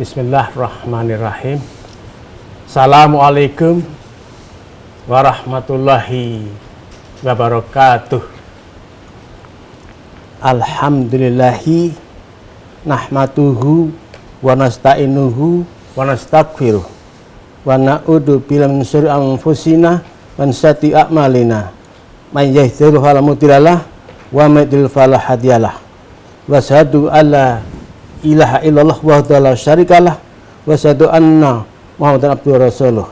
Bismillahirrahmanirrahim. Assalamualaikum warahmatullahi wabarakatuh. Alhamdulillahi nahmaduhu wa nasta'inuhu wa nastaghfiruh wa na'udzu billahi min syururi anfusina wa min sayyiati a'malina. May yahdihillahu fala mudhillalah wa may yudhlil fala hadiyalah. Wa asyhadu alla ilaha illallah wahdahu la syarikalah wa asyhadu anna Muhammadan abduhu wa rasuluh.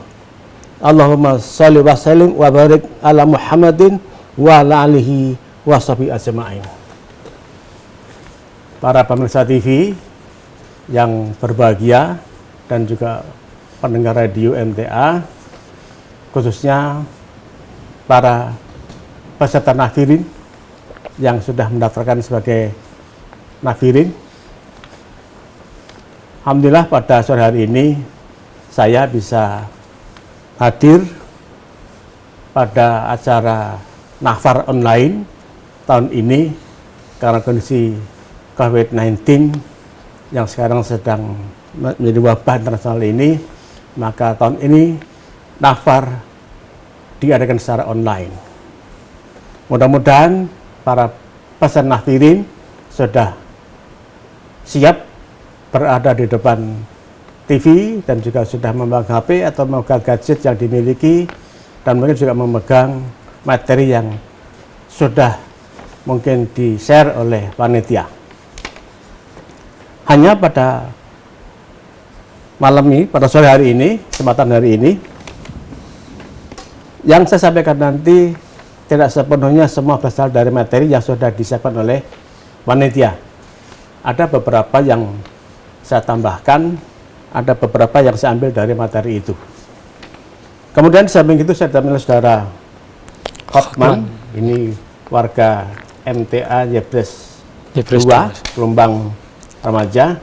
Allahumma shalli wa sallim wa barik ala Muhammadin wa ala alihi wa sahbihi ajma'in. Para pemirsa TV yang berbahagia dan juga pendengar radio MTA, khususnya para peserta nafirin yang sudah mendaftarkan sebagai nafirin. Alhamdulillah pada sore hari ini saya bisa hadir pada acara nafar online tahun ini karena kondisi COVID-19 yang sekarang sedang menjadi wabah internasional ini, maka tahun ini nafar diadakan secara online. Mudah-mudahan para peserta nafirin sudah siap berada di depan TV dan juga sudah memegang HP atau memegang gadget yang dimiliki, dan mungkin juga memegang materi yang sudah mungkin di-share oleh panitia. Hanya pada malam ini, pada sore hari ini, kesempatan hari ini, yang saya sampaikan nanti tidak sepenuhnya semua berasal dari materi yang sudah disiapkan oleh panitia. Ada beberapa yang saya tambahkan, ada beberapa yang saya ambil dari materi itu. Kemudian di samping itu saya ditemani saudara Hotman, ini warga MTA Yebres 2, Gelombang Remaja,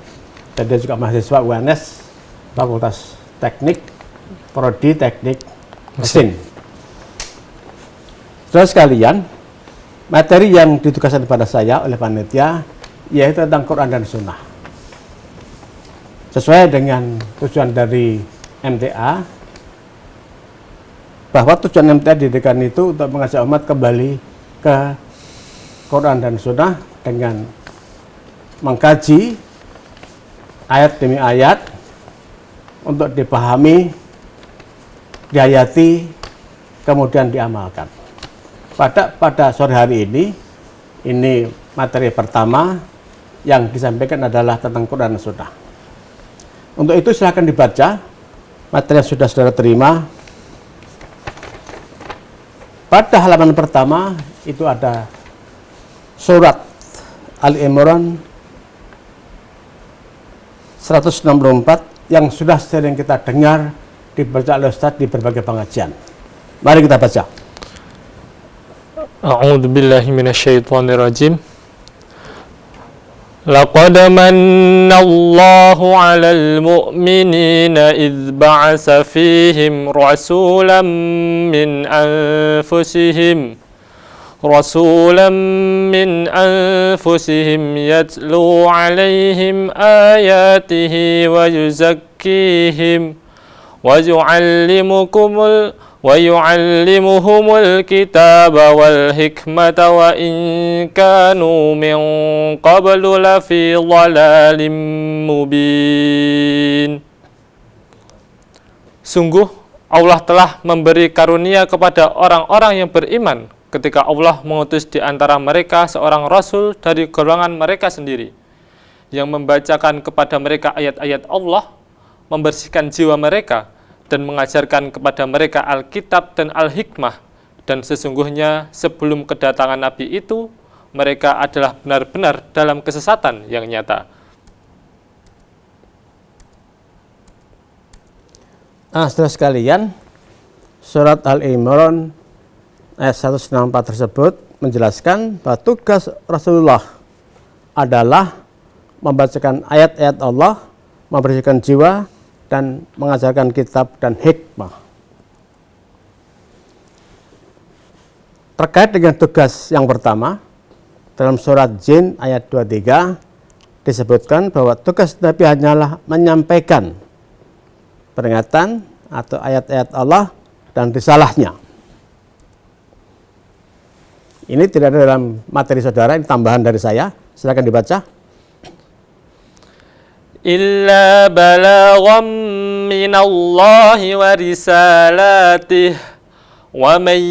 dan dia juga mahasiswa UNS, Fakultas Teknik, Prodi Teknik Mesin. Saudara sekalian, materi yang ditugaskan kepada saya oleh panitia yaitu tentang Quran dan Sunnah. Sesuai dengan tujuan dari MTA, bahwa tujuan MTA didirikan itu untuk mengajak umat kembali ke Quran dan Sunnah dengan mengkaji ayat demi ayat untuk dipahami, dihayati, kemudian diamalkan. Pada sore hari ini materi pertama yang disampaikan adalah tentang Quran dan Sunnah. Untuk itu silakan dibaca materi yang sudah saudara terima. Pada halaman pertama itu ada surat Al-Imran 164 yang sudah sering kita dengar dibaca oleh Ustaz di berbagai pengajian. Mari kita baca. A'udzu billahi minasyaitonir rajim. لقد من الله على المؤمنين إذ بعث فيهم رسولا من أنفسهم يتلو عليهم آياته ويزكيهم ويعلمهم الكتاب والحكمة وإن كانوا من قبل لفي ضلال مبين. Sungguh Allah telah memberi karunia kepada orang-orang yang beriman ketika Allah mengutus di antara mereka seorang rasul dari golongan mereka sendiri yang membacakan kepada mereka ayat-ayat Allah, membersihkan jiwa mereka dan mengajarkan kepada mereka Alkitab dan Al-Hikmah, dan sesungguhnya sebelum kedatangan Nabi itu mereka adalah benar-benar dalam kesesatan yang nyata. Saudara sekalian, surat Al-Imran ayat 164 tersebut menjelaskan bahwa tugas Rasulullah adalah membacakan ayat-ayat Allah, membersihkan jiwa, dan mengajarkan kitab dan hikmah. Terkait dengan tugas yang pertama, dalam surat Jin ayat 23 disebutkan bahwa tugas Nabi hanyalah menyampaikan peringatan atau ayat-ayat Allah dan risalahnya. Ini tidak ada dalam materi saudara, ini tambahan dari saya. Silakan dibaca. Illa balagham minallahi wa risalatih wa man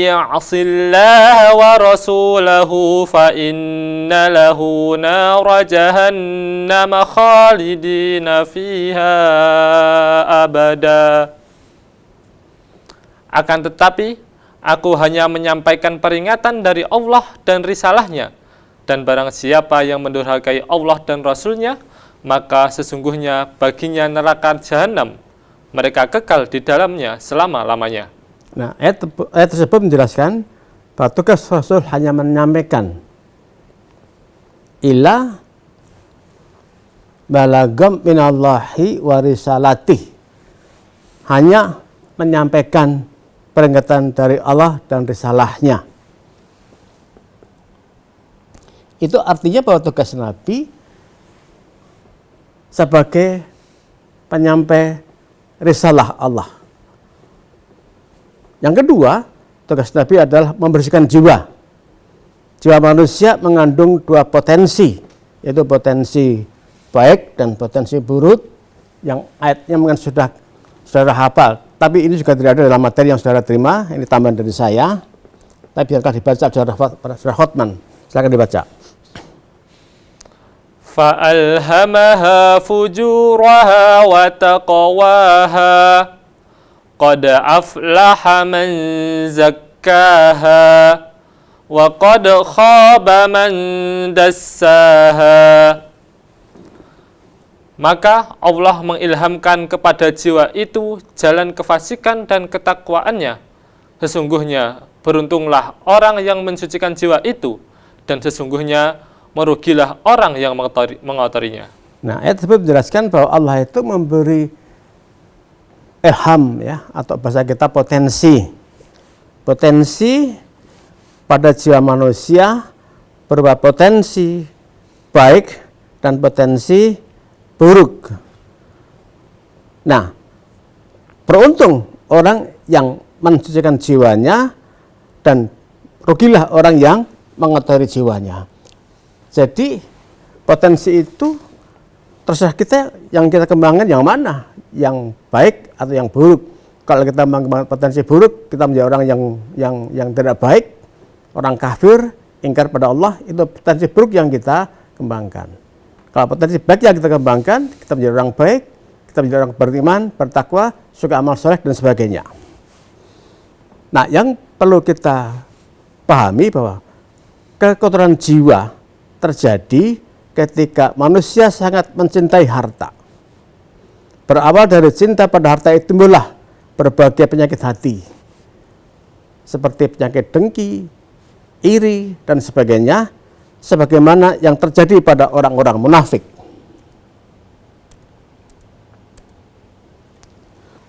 ya'sillaha wa rasulahu fa inna lahu nara jahannama khalidina fiha abada. Akan tetapi aku hanya menyampaikan peringatan dari Allah dan risalahnya, dan barang siapa yang mendurhakai Allah dan Rasulnya, maka sesungguhnya baginya neraka jahanam, mereka kekal di dalamnya selama-lamanya. Nah, ayat tersebut menjelaskan bahwa tugas Rasul hanya menyampaikan ila balagam minallahi wa risalatih, hanya menyampaikan peringatan dari Allah dan risalahnya. Itu artinya bahwa tugas Nabi sebagai penyampai risalah Allah. Yang kedua, tugas Nabi adalah membersihkan jiwa. Jiwa manusia mengandung dua potensi, yaitu potensi baik dan potensi buruk, yang ayatnya mungkin sudah saudara hafal. Tapi ini juga tidak ada dalam materi yang saudara terima, ini tambahan dari saya. Tapi biarkan dibaca saudara Hotman. Silakan dibaca. فَأَلْهَمَهَا فُجُورَهَا وَتَقْوَاهَا قَدْ أَفْلَحَ مَنْ زَكَّاهَا وَقَدْ خَابَ مَنْ دَسَّاهَا. Maka Allah mengilhamkan kepada jiwa itu jalan kefasikan dan ketakwaannya. Sesungguhnya beruntunglah orang yang mensucikan jiwa itu, dan sesungguhnya merugilah orang yang mengotorinya. Nah, ayat tersebut menjelaskan bahwa Allah itu memberi ilham, ya, atau bahasa kita potensi pada jiwa manusia, berupa potensi baik dan potensi buruk. Nah, beruntung orang yang mensucikan jiwanya, dan rugilah orang yang mengotori jiwanya. Jadi potensi itu terserah kita, yang kita kembangkan yang mana, yang baik atau yang buruk. Kalau kita mengembangkan potensi buruk, kita menjadi orang yang tidak baik, orang kafir, ingkar pada Allah. Itu potensi buruk yang kita kembangkan. Kalau potensi baik yang kita kembangkan, kita menjadi orang baik, kita menjadi orang beriman, bertakwa, suka amal soleh dan sebagainya. Nah, yang perlu kita pahami bahwa kekotoran jiwa terjadi ketika manusia sangat mencintai harta. Berawal dari cinta pada harta itu timbullah berbagai penyakit hati, seperti penyakit dengki, iri, dan sebagainya, sebagaimana yang terjadi pada orang-orang munafik.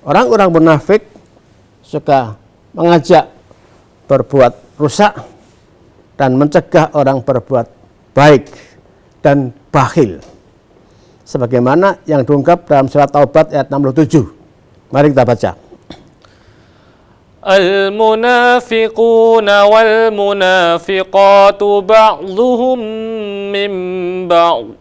Orang-orang munafik suka mengajak berbuat rusak dan mencegah orang berbuat baik dan bakhil, sebagaimana yang diungkap dalam surat Taubat ayat 67. Mari kita baca. Al-munafiquna wal-munafiqatu ba'dhuhum min ba'd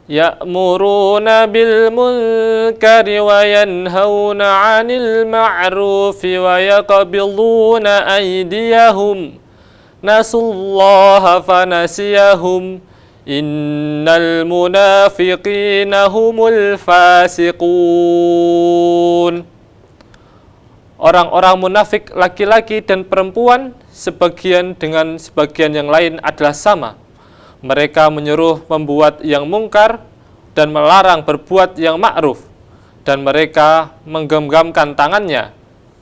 ya'muruna bil munkari wa yanhauna 'anil ma'rufi wa yaqbiduna aydiyahum nasullaha fanasiyahum innal munafiqina humul fasiqun. Orang-orang munafik laki-laki dan perempuan sebagian dengan sebagian yang lain adalah sama. Mereka menyuruh membuat yang mungkar dan melarang berbuat yang ma'ruf, dan mereka menggenggamkan tangannya.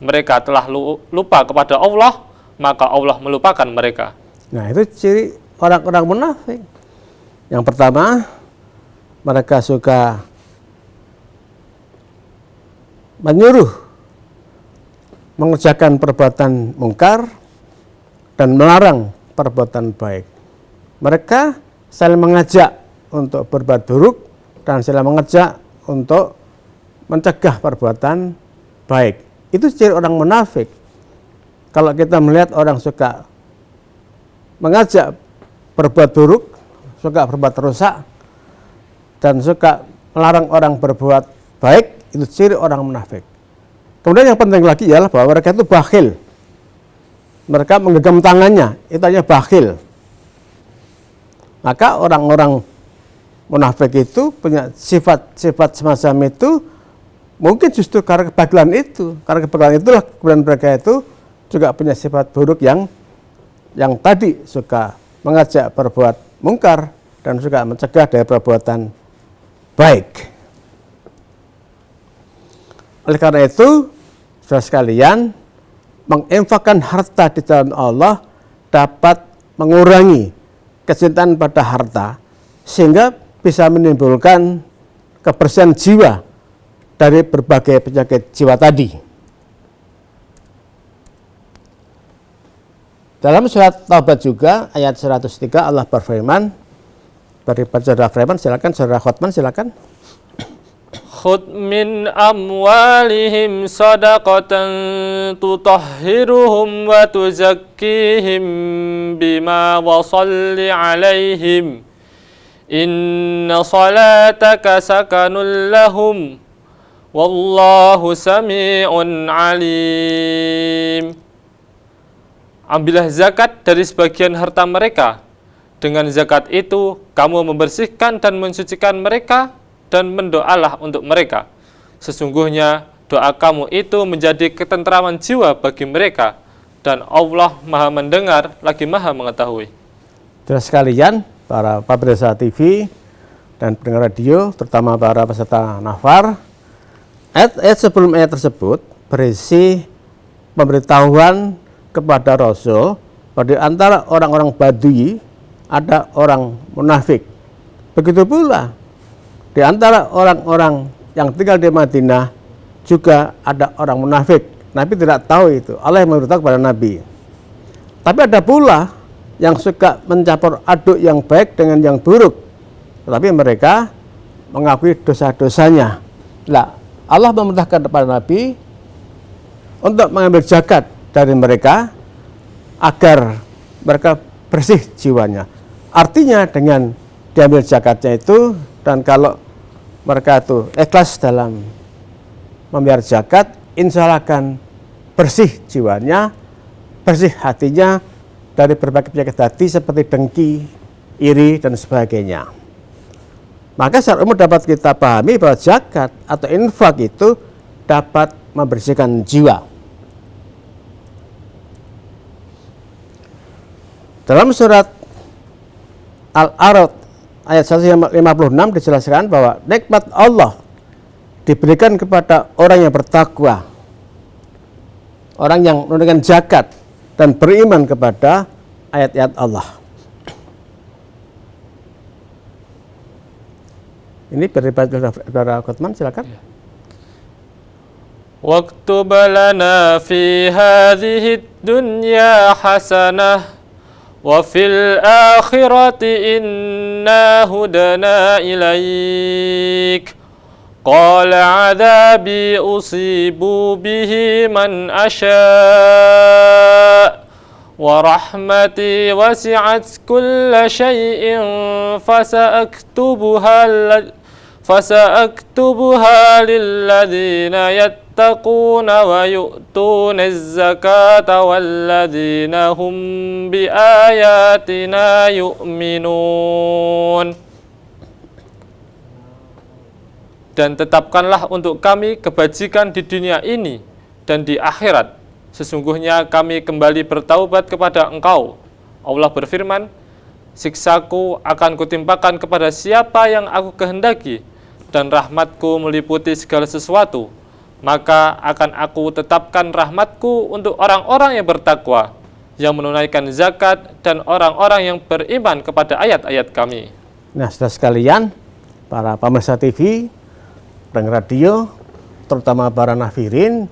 Mereka telah lupa kepada Allah, maka Allah melupakan mereka. Nah, itu ciri orang-orang munafik. Yang pertama, mereka suka menyuruh mengerjakan perbuatan mungkar dan melarang perbuatan baik. Mereka saling mengajak untuk berbuat buruk dan selalu mengajak untuk mencegah perbuatan baik. Itu ciri orang munafik. Kalau kita melihat orang suka mengajak berbuat buruk, suka berbuat rusak, dan suka melarang orang berbuat baik, itu ciri orang munafik. Kemudian yang penting lagi ialah bahwa mereka itu bakhil. Mereka menggenggam tangannya, itu hanya bakhil. Maka orang-orang munafik itu punya sifat-sifat semacam itu, mungkin justru karena kebakhilan itu. Karena kebakhilan itulah kemudian mereka itu juga punya sifat buruk yang tadi suka mengajak berbuat mungkar dan suka mencegah dari perbuatan baik. Oleh karena itu, saudara sekalian, menginfakkan harta di jalan Allah dapat mengurangi kecintaan pada harta sehingga bisa menimbulkan kebersihan jiwa dari berbagai penyakit jiwa tadi. Dalam surat Taubat juga ayat 103 Allah berfirman, beri saudara Freeman, silakan, saudara Khotman silakan. Khudh min amwalihim sadaqatan tutahhiruhum wa tuzakkihim bima wa salli alaihim inna salataka sakanun lahum wallahu sami'un alim. Ambillah zakat dari sebagian harta mereka. Dengan zakat itu kamu membersihkan dan mensucikan mereka, dan mendoalah untuk mereka. Sesungguhnya doa kamu itu menjadi ketentraman jiwa bagi mereka, dan Allah Maha mendengar lagi Maha mengetahui. Saudara sekalian, para pemirsa TV dan pendengar radio, terutama para peserta nafar, ayat sebelum ayat tersebut berisi pemberitahuan kepada Rasul bahwa di antara orang-orang Badui ada orang munafik. Begitu pula di antara orang-orang yang tinggal di Madinah juga ada orang munafik. Nabi tidak tahu itu, Allah yang memberitahu kepada Nabi. Tapi ada pula yang suka mencampur aduk yang baik dengan yang buruk, tetapi mereka mengakui dosa-dosanya. Nah, Allah memerintahkan kepada Nabi untuk mengambil zakat dari mereka agar mereka bersih jiwanya. Artinya dengan diambil zakatnya itu, dan kalau mereka itu ikhlas dalam membayar zakat, insya Allah akan bersih jiwanya, bersih hatinya dari berbagai penyakit hati seperti dengki, iri, dan sebagainya. Maka secara umum dapat kita pahami bahwa zakat atau infak itu dapat membersihkan jiwa. Dalam surat Al-A'raf ayat 156 dijelaskan bahwa nikmat Allah diberikan kepada orang yang bertakwa, orang yang menunaikan zakat dan beriman kepada ayat-ayat Allah. Ini beribadah saudara Khotman, silakan. Waktub lana fi hadhihi dunya hasanah wa fil akhirati inna hudana ilaik qala adzabi usibu bihi man asya wa rahmati wasi'at kulla syai'in fasa'aktubuha lilladzina yattaquna wa yu'tuna az-zakata walladzina hum biayatina yu'minun. Dan tetapkanlah untuk kami kebajikan di dunia ini dan di akhirat. Sesungguhnya kami kembali bertaubat kepada Engkau. Allah berfirman, siksaku akan kutimpakan kepada siapa yang aku kehendaki, dan rahmatku meliputi segala sesuatu. Maka akan aku tetapkan rahmatku untuk orang-orang yang bertakwa, yang menunaikan zakat, dan orang-orang yang beriman kepada ayat-ayat kami. Nah, saudara sekalian, para pemirsa TV dan radio, terutama para nafirin,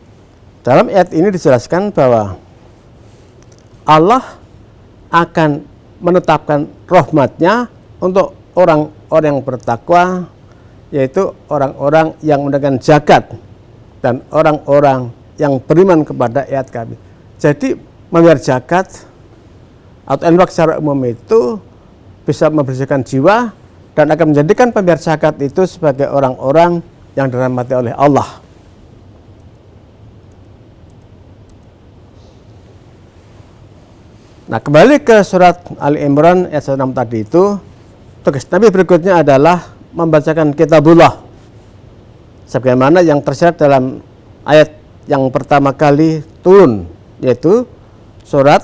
dalam ayat ini dijelaskan bahwa Allah akan menetapkan rahmatnya untuk orang orang yang bertakwa, yaitu orang-orang yang menunaikan zakat dan orang-orang yang beriman kepada ayat kami. Jadi membayar zakat atau infak secara umum itu bisa membersihkan jiwa dan akan menjadikan pembayar zakat itu sebagai orang-orang yang dirahmati oleh Allah. Nah, kembali ke surat Ali Imran ayat 6 tadi itu, tugas Nabi berikutnya adalah membacakan kitabullah sebagaimana yang tersirat dalam ayat yang pertama kali turun, yaitu surat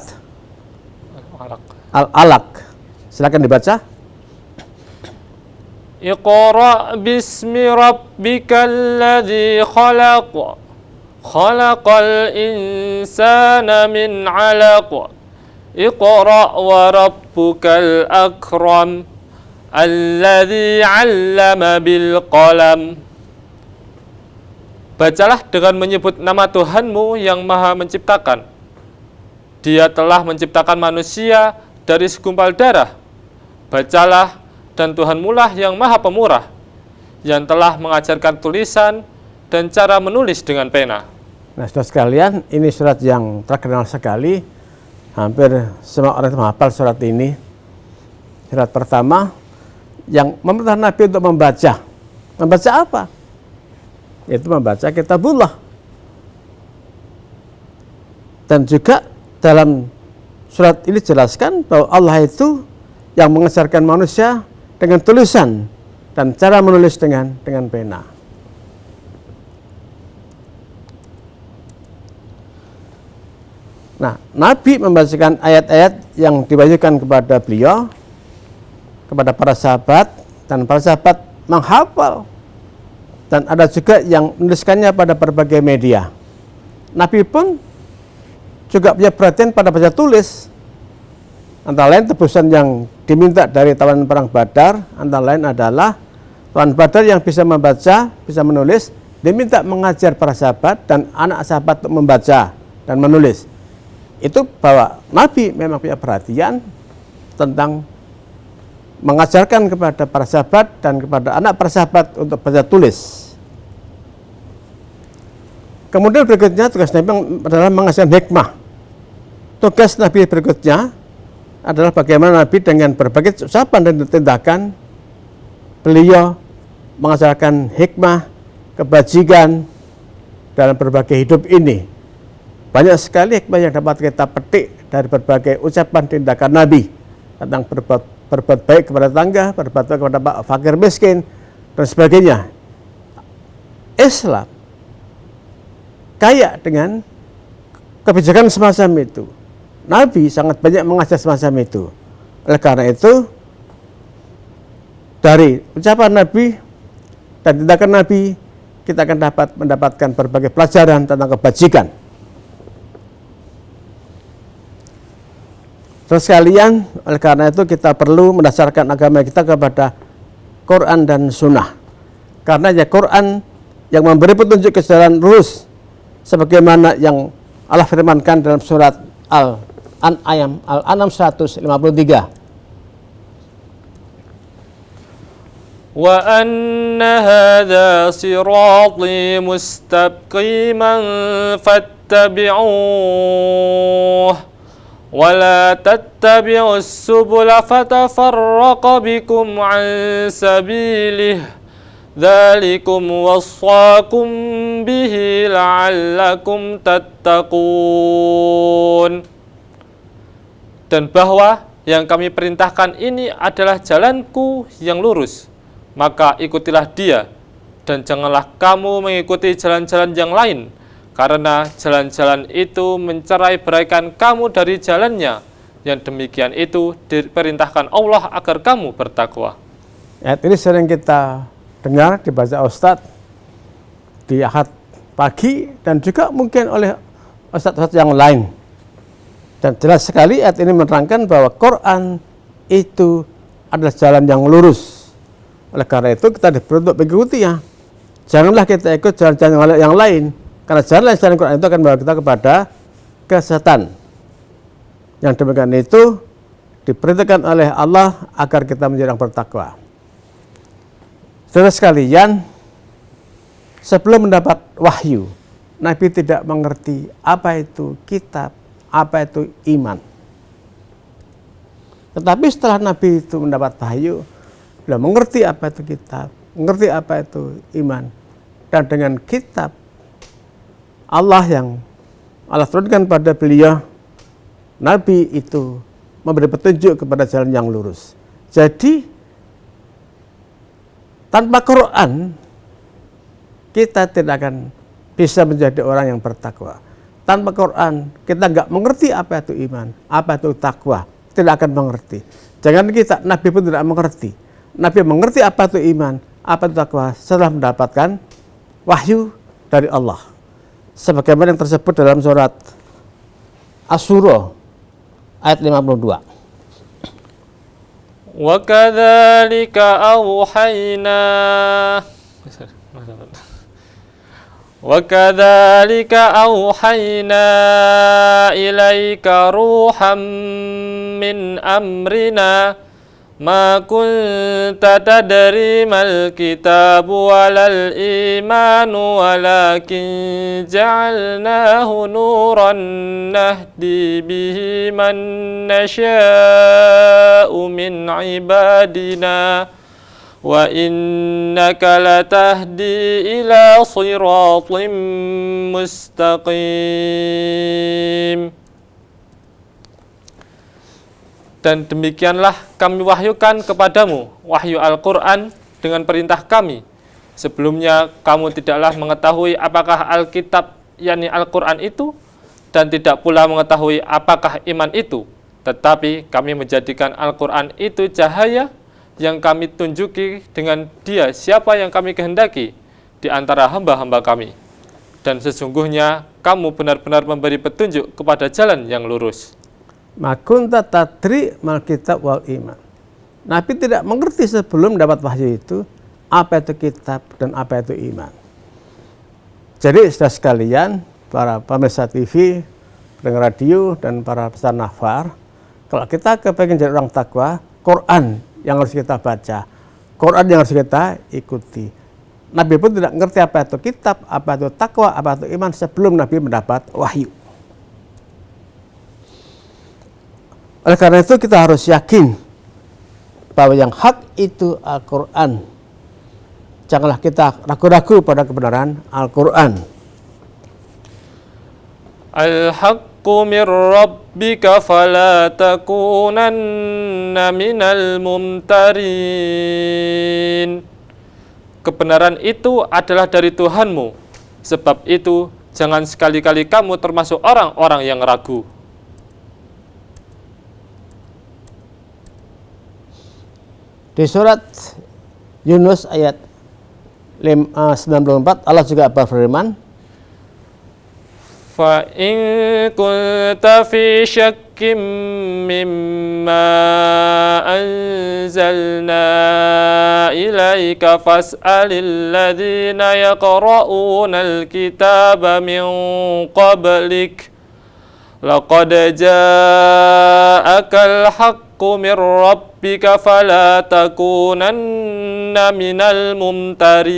Al-Alaq. Silakan dibaca. Iqra bismi rabbikal ladzi khalaq. Khalaqal insana min 'alaq. Iqra wa rabbukal akram. Alladzi 'allama bil qalam. Bacalah dengan menyebut nama Tuhanmu yang Maha Menciptakan. Dia telah menciptakan manusia dari segumpal darah. Bacalah, dan Tuhanmu lah yang Maha Pemurah, yang telah mengajarkan tulisan dan cara menulis dengan pena. Nah, saudara sekalian, ini surat yang terkenal sekali. Hampir semua orang menghafal surat ini. Surat pertama yang memerintah Nabi untuk membaca. Membaca apa? Yaitu membaca kitabullah. Dan juga dalam surat ini jelaskan bahwa Allah itu yang mengajarkan manusia dengan tulisan dan cara menulis dengan pena. Nah, Nabi membacakan ayat-ayat yang dibacakan kepada beliau, kepada para sahabat, dan para sahabat menghafal. Dan ada juga yang menuliskannya pada berbagai media. Nabi pun juga punya perhatian pada baca tulis. Antara lain tebusan yang diminta dari tawanan perang Badar, antara lain adalah tawanan Badar yang bisa membaca, bisa menulis, diminta mengajar para sahabat dan anak sahabat untuk membaca dan menulis. Itu bahwa Nabi memang punya perhatian tentang mengajarkan kepada para sahabat dan kepada anak para sahabat untuk baca tulis. Kemudian berikutnya tugas Nabi adalah mengajarkan hikmah. Tugas Nabi berikutnya adalah bagaimana Nabi dengan berbagai ucapan dan tindakan beliau mengajarkan hikmah, kebajikan dalam berbagai hidup ini. Banyak sekali hikmah yang dapat kita petik dari berbagai ucapan tindakan Nabi tentang berbuat baik kepada tetangga, berbuat baik kepada fakir miskin, dan sebagainya. Islam kaya dengan kebijakan semacam itu. Nabi sangat banyak mengajar semacam itu. Oleh karena itu, dari ucapan Nabi dan tindakan Nabi, kita akan dapat mendapatkan berbagai pelajaran tentang kebajikan. Terus sekalian, oleh karena itu kita perlu mendasarkan agama kita kepada Quran dan Sunnah. Karena ya Quran yang memberi petunjuk ke jalan lurus, sebagaimana yang Allah firmankan dalam surat Al-An'am 153. Wa anna hadha sirati mustaqiman fattabi'uh wa la tattabi'us subula fatafarraqa bikum an sabilih dzalikum wassakum bihi la'allakum tattaqun. Dan bahwa yang kami perintahkan ini adalah jalanku yang lurus, maka ikutilah dia, dan janganlah kamu mengikuti jalan-jalan yang lain, karena jalan-jalan itu mencerai-beraikan kamu dari jalannya. Yang demikian itu diperintahkan Allah agar kamu bertakwa. Ayat ini sering kita dengar dibaca Ustadz di Ahad pagi dan juga mungkin oleh Ustadz-Ustadz yang lain. Dan jelas sekali ayat ini menerangkan bahwa Quran itu adalah jalan yang lurus. Oleh karena itu kita diberi untuk mengikuti ya. Janganlah kita ikut jalan-jalan yang lain. Karena jalan Quran itu akan membawa kita kepada kesesatan. Yang demikian itu diperintahkan oleh Allah agar kita menjadi orang bertakwa. Saudara sekalian, sebelum mendapat wahyu, Nabi tidak mengerti apa itu kitab, apa itu iman. Tetapi setelah Nabi itu mendapat wahyu, beliau mengerti apa itu kitab, mengerti apa itu iman. Dan dengan kitab Allah yang Allah turunkan pada beliau, Nabi itu memberi petunjuk kepada jalan yang lurus. Jadi tanpa Quran kita tidak akan bisa menjadi orang yang bertakwa. Tanpa Quran kita nggak mengerti apa itu iman, apa itu takwa, tidak akan mengerti. Jangan kita, Nabi pun tidak mengerti. Nabi mengerti apa itu iman, apa itu takwa setelah mendapatkan wahyu dari Allah. Sebagaimana yang tersebut dalam surat Asy-Syura ayat 52. Wa kadzalika auhayna ilaika ruham min amrina ma kunta tadri mal kitabu walal imanu walakin ja'alnahu nuran nahdi bihi man nasha'u min ibadina wa innaka latahdi ila siratim mustaqim. Dan demikianlah kami wahyukan kepadamu wahyu Al-Quran dengan perintah kami. Sebelumnya kamu tidaklah mengetahui apakah Alkitab yakni Al-Quran itu, dan tidak pula mengetahui apakah iman itu. Tetapi kami menjadikan Al-Quran itu cahaya yang kami tunjuki dengan dia siapa yang kami kehendaki di antara hamba-hamba kami. Dan sesungguhnya kamu benar-benar memberi petunjuk kepada jalan yang lurus. Ma kunta tadri mal kitab wal iman. Nabi tidak mengerti sebelum dapat wahyu itu apa itu kitab dan apa itu iman. Jadi saudara sekalian, para pemirsa TV, pendengar radio dan para peserta nafar, kalau kita kepengen jadi orang takwa, Quran yang harus kita baca, Quran yang harus kita ikuti. Nabi pun tidak mengerti apa itu kitab, apa itu takwa, apa itu iman sebelum Nabi mendapat wahyu. Oleh karena itu kita harus yakin bahwa yang hak itu Al-Quran. Janganlah kita ragu-ragu pada kebenaran Al-Quran. Al-haqqu mir rabbika fala takunanna minal mumtarin. Kebenaran itu adalah dari Tuhanmu. Sebab itu jangan sekali-kali kamu termasuk orang-orang yang ragu. Di surat Yunus ayat 94 Allah juga berfirman, fa in kunta fi syakkim mimma anzalna ilaika fas'alil ladzina yaqra'una al-kitaba min qablik laqad ja'akal haqqu mir rabbika fala takunanna minal mumtarin.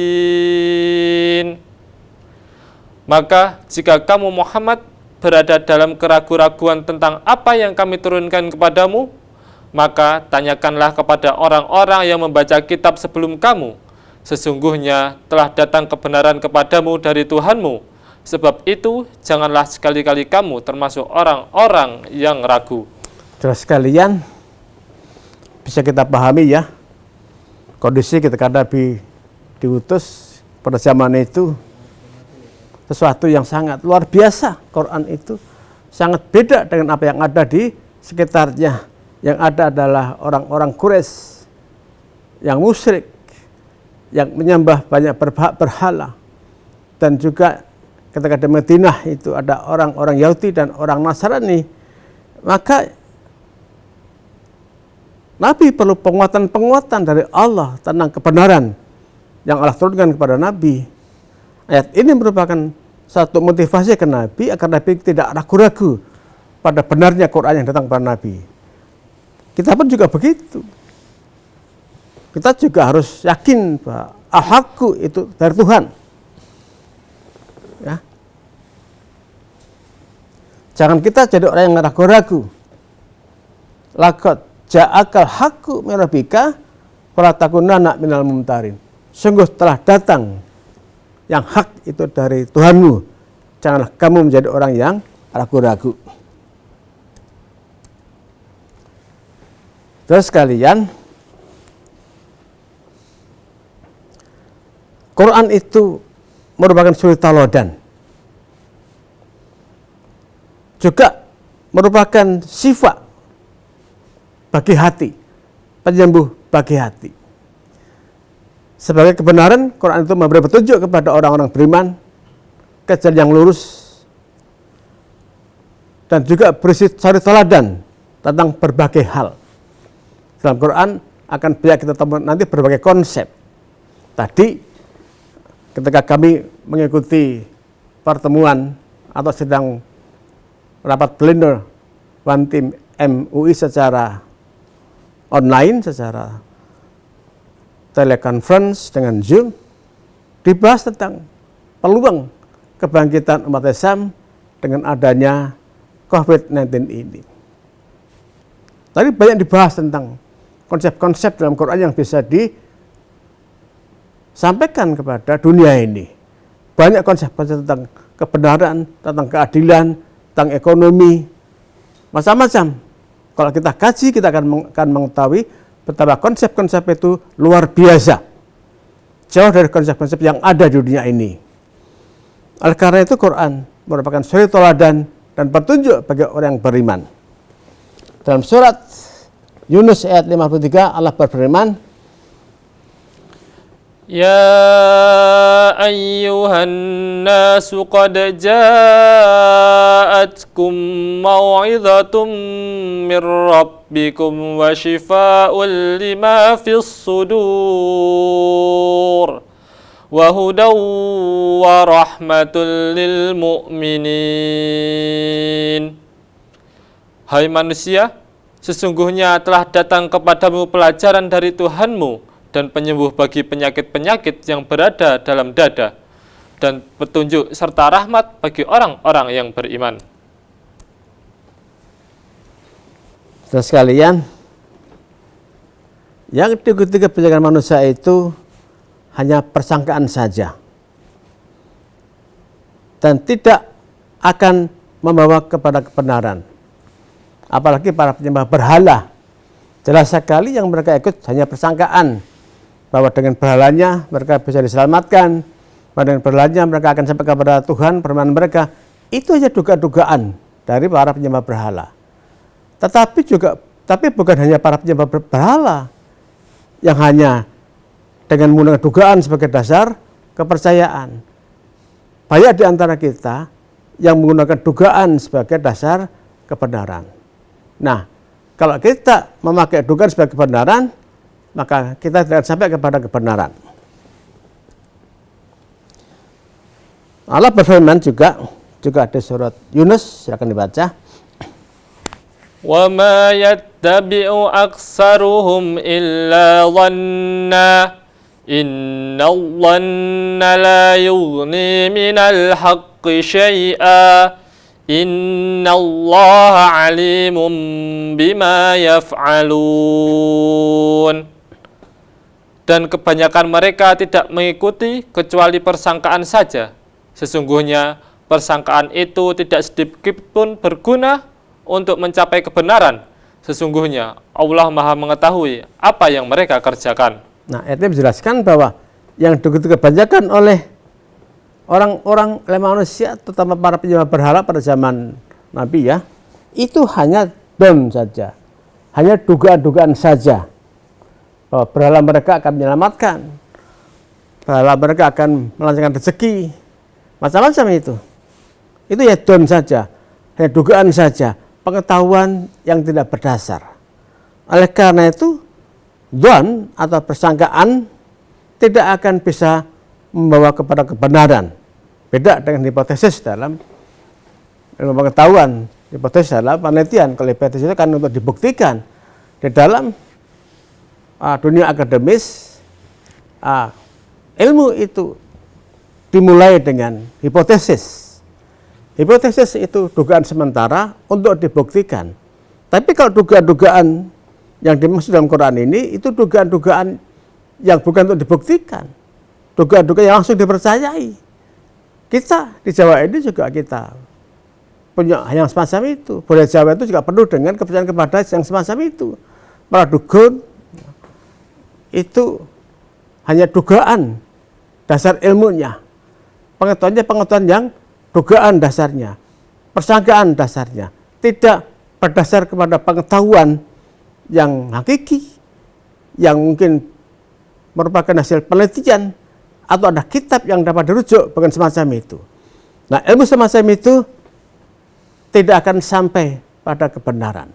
Maka jika kamu Muhammad berada dalam keraguan-raguan tentang apa yang kami turunkan kepadamu, maka tanyakanlah kepada orang-orang yang membaca kitab sebelum kamu. Sesungguhnya telah datang kebenaran kepadamu dari Tuhanmu. Sebab itu janganlah sekali-kali kamu termasuk orang-orang yang ragu. Terus sekalian, bisa kita pahami ya, kondisi ketika Nabi diutus pada zaman itu sesuatu yang sangat luar biasa. Quran itu sangat beda dengan apa yang ada di sekitarnya. Yang ada adalah orang-orang Quraisy yang musyrik, yang menyembah banyak berhala. Dan juga ketika di Madinah itu ada orang-orang Yahudi dan orang Nasrani. Maka Nabi perlu penguatan-penguatan dari Allah tentang kebenaran yang Allah turunkan kepada Nabi. Ayat ini merupakan satu motivasi ke Nabi agar Nabi tidak ragu-ragu pada benarnya Quran yang datang kepada Nabi. Kita pun juga begitu. Kita juga harus yakin bahwa Al-haqqu itu dari Tuhan. Ya. Jangan kita jadi orang yang ragu-ragu. Laqad ja'akal haqqu min rabbika fala takunanna minal mumtarin. Sungguh telah datang yang hak itu dari Tuhanmu. Janganlah kamu menjadi orang yang ragu-ragu. Terus sekalian, Quran itu merupakan suri teladan. Juga merupakan sifat bagi hati, penyembuh bagi hati. Sebagai kebenaran, Quran itu memberi petunjuk kepada orang-orang beriman ke jalan yang lurus dan juga berisi suri teladan tentang berbagai hal. Dalam Quran akan banyak kita temukan nanti berbagai konsep. Tadi ketika kami mengikuti pertemuan atau sedang rapat pleno One Team MUI secara online, secara teleconference dengan Zoom, dibahas tentang peluang kebangkitan umat Islam dengan adanya COVID-19 ini. Tadi banyak dibahas tentang konsep-konsep dalam Quran yang bisa disampaikan kepada dunia ini. Banyak konsep-konsep tentang kebenaran, tentang keadilan, tentang ekonomi, macam-macam. Kalau kita kaji, kita akan mengetahui betapa konsep-konsep itu luar biasa. Jauh dari konsep-konsep yang ada di dunia ini. Oleh karena itu Quran merupakan suri teladan dan petunjuk bagi orang yang beriman. Dalam surat Yunus ayat 53 Allah berfirman, Ya ayyuhan nasu qad ja'atkum mau'idhatum mir rabbikum wa shifaa'un lima fis sudur wa hudaw wa rahmatul lil mu'minin. Hai manusia, sesungguhnya telah datang kepadamu pelajaran dari Tuhanmu dan penyembuh bagi penyakit-penyakit yang berada dalam dada, dan petunjuk serta rahmat bagi orang-orang yang beriman. Saudara sekalian, yang diikuti kebijakan manusia itu hanya persangkaan saja dan tidak akan membawa kepada kebenaran. Apalagi para penyembah berhala, jelas sekali yang mereka ikut hanya persangkaan bahwa dengan berhalanya mereka bisa diselamatkan, bahwa dengan berhalanya mereka akan sampai kepada Tuhan permohonan mereka. Itu hanya duga-dugaan dari para penyembah berhala. Tapi bukan hanya para penyembah berhala yang hanya dengan menggunakan dugaan sebagai dasar kepercayaan. Banyak di antara kita yang menggunakan dugaan sebagai dasar kebenaran. Nah, kalau kita memakai dugaan sebagai kebenaran, maka kita tidak akan sampai kepada kebenaran. Allah berfirman juga ada surat Yunus, silakan dibaca. Wa ma yattabi'u aksaruhum illa dhanna inna dhanna la yughni minal haqqi syai'a innallaha alimun bima yaf'alun. Dan kebanyakan mereka tidak mengikuti kecuali persangkaan saja. Sesungguhnya persangkaan itu tidak sedikit pun berguna untuk mencapai kebenaran. Sesungguhnya Allah Maha mengetahui apa yang mereka kerjakan. Nah, itu menjelaskan bahwa yang kebanyakan oleh orang-orang manusia, terutama para penyembah berhala pada zaman Nabi ya, itu hanya don saja, hanya dugaan-dugaan saja bahwa berhala mereka akan menyelamatkan, berhala mereka akan melancarkan rezeki, macam-macam itu ya don saja, hanya dugaan saja, pengetahuan yang tidak berdasar. Oleh karena itu, don atau persangkaan tidak akan bisa membawa kepada kebenaran. Beda dengan hipotesis dalam ilmu pengetahuan. Hipotesis adalah penelitian. Kalau hipotesis itu kan untuk dibuktikan. Di dalam dunia akademis, ilmu itu dimulai dengan hipotesis. Hipotesis itu dugaan sementara untuk dibuktikan. Tapi kalau dugaan-dugaan yang dimaksud dalam Quran ini, itu dugaan-dugaan yang bukan untuk dibuktikan. Dugaan-dugaan yang langsung dipercayai. Kita di Jawa ini juga kita punya yang semacam itu. Budaya Jawa itu juga penuh dengan kepercayaan kepada yang semacam itu. Para dukun itu hanya dugaan dasar ilmunya. Pengetahuannya pengetahuan yang dugaan dasarnya, persangkaan dasarnya, tidak berdasar kepada pengetahuan yang hakiki, yang mungkin merupakan hasil penelitian, atau ada kitab yang dapat dirujuk, bukan semacam itu. Nah, ilmu semacam itu tidak akan sampai pada kebenaran.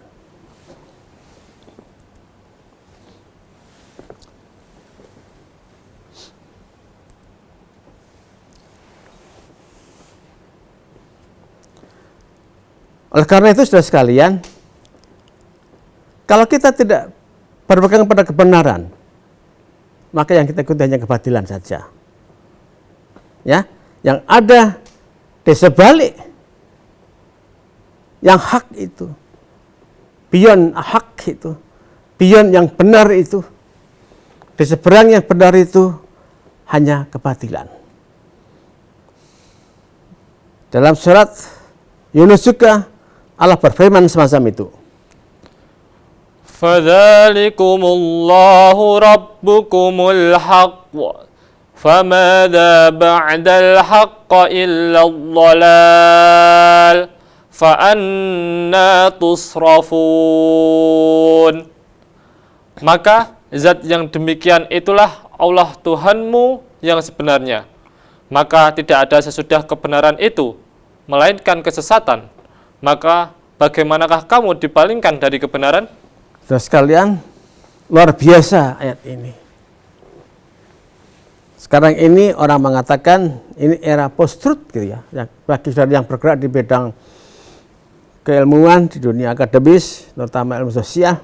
Oleh karena itu, saudara sekalian, kalau kita tidak berpegang pada kebenaran, maka yang kita ikuti hanya kebatilan saja. Ya, yang ada di sebalik yang hak itu, beyond hak itu, beyond yang benar itu, di seberang yang benar itu hanya kebatilan. Dalam surat Yunus juga Allah berfirman semacam itu. Fadzalikumullahu rabbukumul haqq. Famadza ba'dal haqq illa dhalal. Fa'anna tusrafun. Maka zat yang demikian itulah Allah Tuhanmu yang sebenarnya. Maka tidak ada sesudah kebenaran itu, melainkan kesesatan. Maka bagaimanakah kamu dipalingkan dari kebenaran? Saudara sekalian, luar biasa ayat ini. Sekarang ini orang mengatakan ini era post-truth gitu ya. Bagi saudara yang bergerak di bidang keilmuan di dunia akademis, terutama ilmu sosial,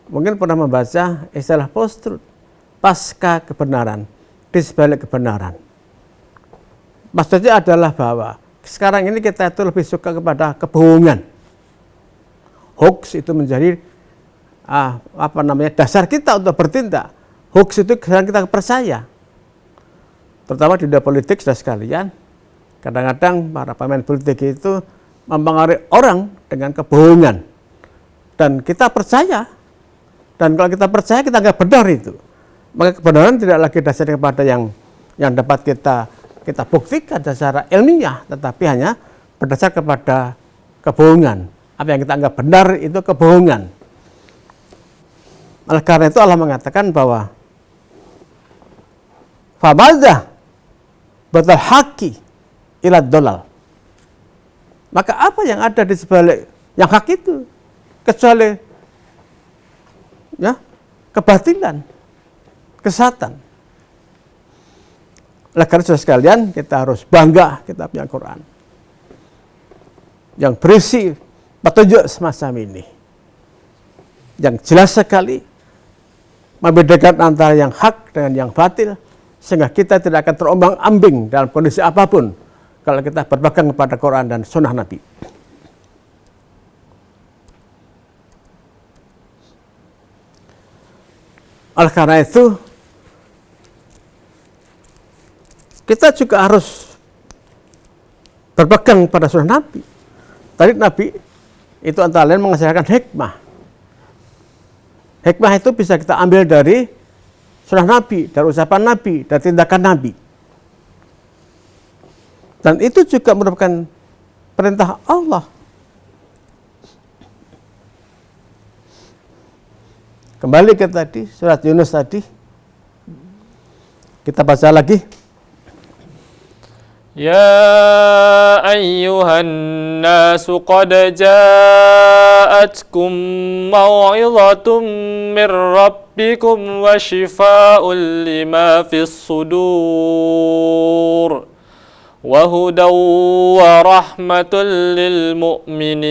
mungkin pernah membaca istilah post-truth, pasca kebenaran, di sebalik kebenaran. Maksudnya adalah bahwa sekarang ini kita itu lebih suka kepada kebohongan. Hoax itu menjadi dasar kita untuk bertindak. Hoax itu sekarang kita percaya. Terutama di dunia politik, saudara sekalian, kadang-kadang para pemain politik itu mempengaruhi orang dengan kebohongan. Dan kita percaya. Dan kalau kita percaya, kita nggak benar itu. Maka kebenaran tidak lagi dasar kepada yang dapat kita buktikan secara ilmiah, tetapi hanya berdasar kepada kebohongan. Apa yang kita anggap benar itu kebohongan. Oleh karena itu Allah mengatakan bahwa famadza batal haqi ila dhalal. Maka apa yang ada di sebalik yang hak itu kecuali ya kebatilan, kesesatan. Oleh karena itu sekalian, kita harus bangga kita punya Quran yang berisi petunjuk semacam ini, yang jelas sekali membedakan antara yang hak dengan yang batil, sehingga kita tidak akan terombang-ambing dalam kondisi apapun kalau kita berpegang kepada Quran dan Sunnah Nabi. Oleh karena itu, kita juga harus berpegang pada Sunnah Nabi. Tadi Nabi itu antara lain mengajarkan hikmah. Hikmah itu bisa kita ambil dari Sunnah Nabi, dari ucapan Nabi, dari tindakan Nabi. Dan itu juga merupakan perintah Allah. Kembali ke tadi, surat Yunus tadi. Kita baca lagi. Ya ayyuhan nasu qad ja'atkum maw'idhatum mir rabbikum wa shifaa'un lima fis sudur wa hudaw wa rahmatul lil mu'minin.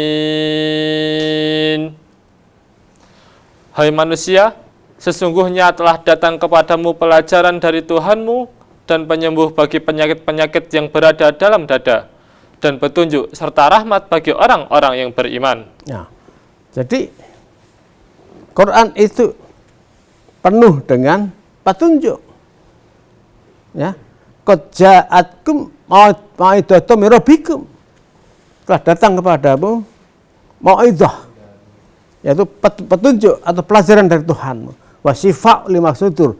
Hai manusia, sesungguhnya telah datang kepadamu pelajaran dari Tuhanmu dan penyembuh bagi penyakit-penyakit yang berada dalam dada, dan petunjuk serta rahmat bagi orang-orang yang beriman. Nah, jadi Quran itu penuh dengan petunjuk. Ya, qad ja'atkum mau'izatum min rabbikum. Telah datang kepadamu mau'izah, yaitu petunjuk atau pelajaran dari Tuhanmu. Wa syifa' lima sudur,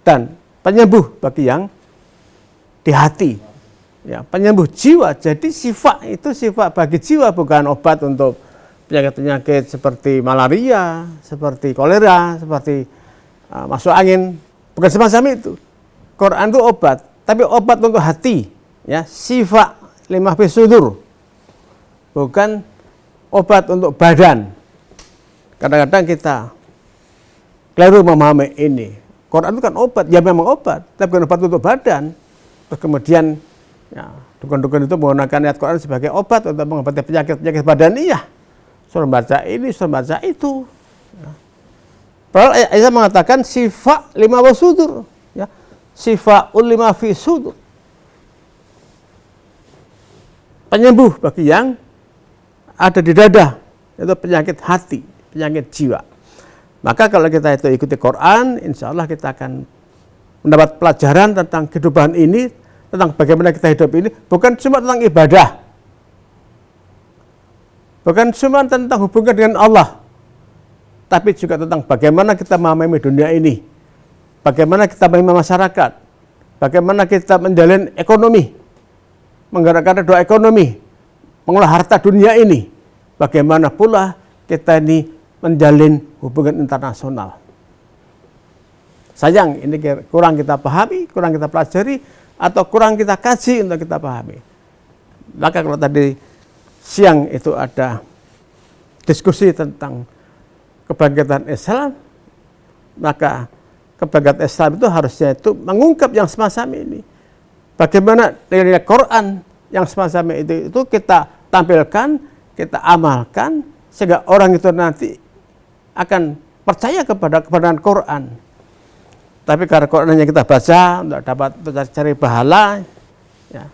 dan penyembuh bagi yang di hati. Ya, penyembuh jiwa. Jadi syifa itu syifa bagi jiwa, bukan obat untuk penyakit-penyakit seperti malaria, seperti kolera, seperti masuk angin, bukan semacam itu. Quran itu obat, tapi obat untuk hati, ya, syifa lima fi sudur, bukan obat untuk badan. Kadang-kadang kita keliru memahami ini. Quran itu kan obat, ya memang obat, tapi bukan obat untuk badan. Terus kemudian ya, dukun-dukun itu menggunakan ayat Quran sebagai obat untuk mengobati penyakit-penyakit badaniah. Suruh baca ini, suruh baca itu. Ya. Padahal Aisyah mengatakan syifa lima wa sudur, ya. Syifa lima fi sudur. Penyembuh bagi yang ada di dada, itu penyakit hati, penyakit jiwa. Maka kalau kita itu ikuti Quran, insya Allah kita akan mendapat pelajaran tentang kehidupan ini, tentang bagaimana kita hidup ini, bukan cuma tentang ibadah, bukan cuma tentang hubungan dengan Allah, tapi juga tentang bagaimana kita memahami dunia ini, bagaimana kita memahami masyarakat, bagaimana kita menjalin ekonomi, menggerakkan roda ekonomi, mengolah harta dunia ini, bagaimana pula kita ini menjalin hubungan internasional. Sayang, ini kurang kita pahami, kurang kita pelajari, atau kurang kita kaji untuk kita pahami. Maka kalau tadi siang itu ada diskusi tentang kebangkitan Islam, maka kebangkitan Islam itu harusnya itu mengungkap yang semacam ini. Bagaimana nilai Quran yang semacam itu kita tampilkan, kita amalkan, sehingga orang itu nanti akan percaya kepada kebenaran Quran. Tapi karena Quran yang kita baca untuk dapat cari pahala, ya,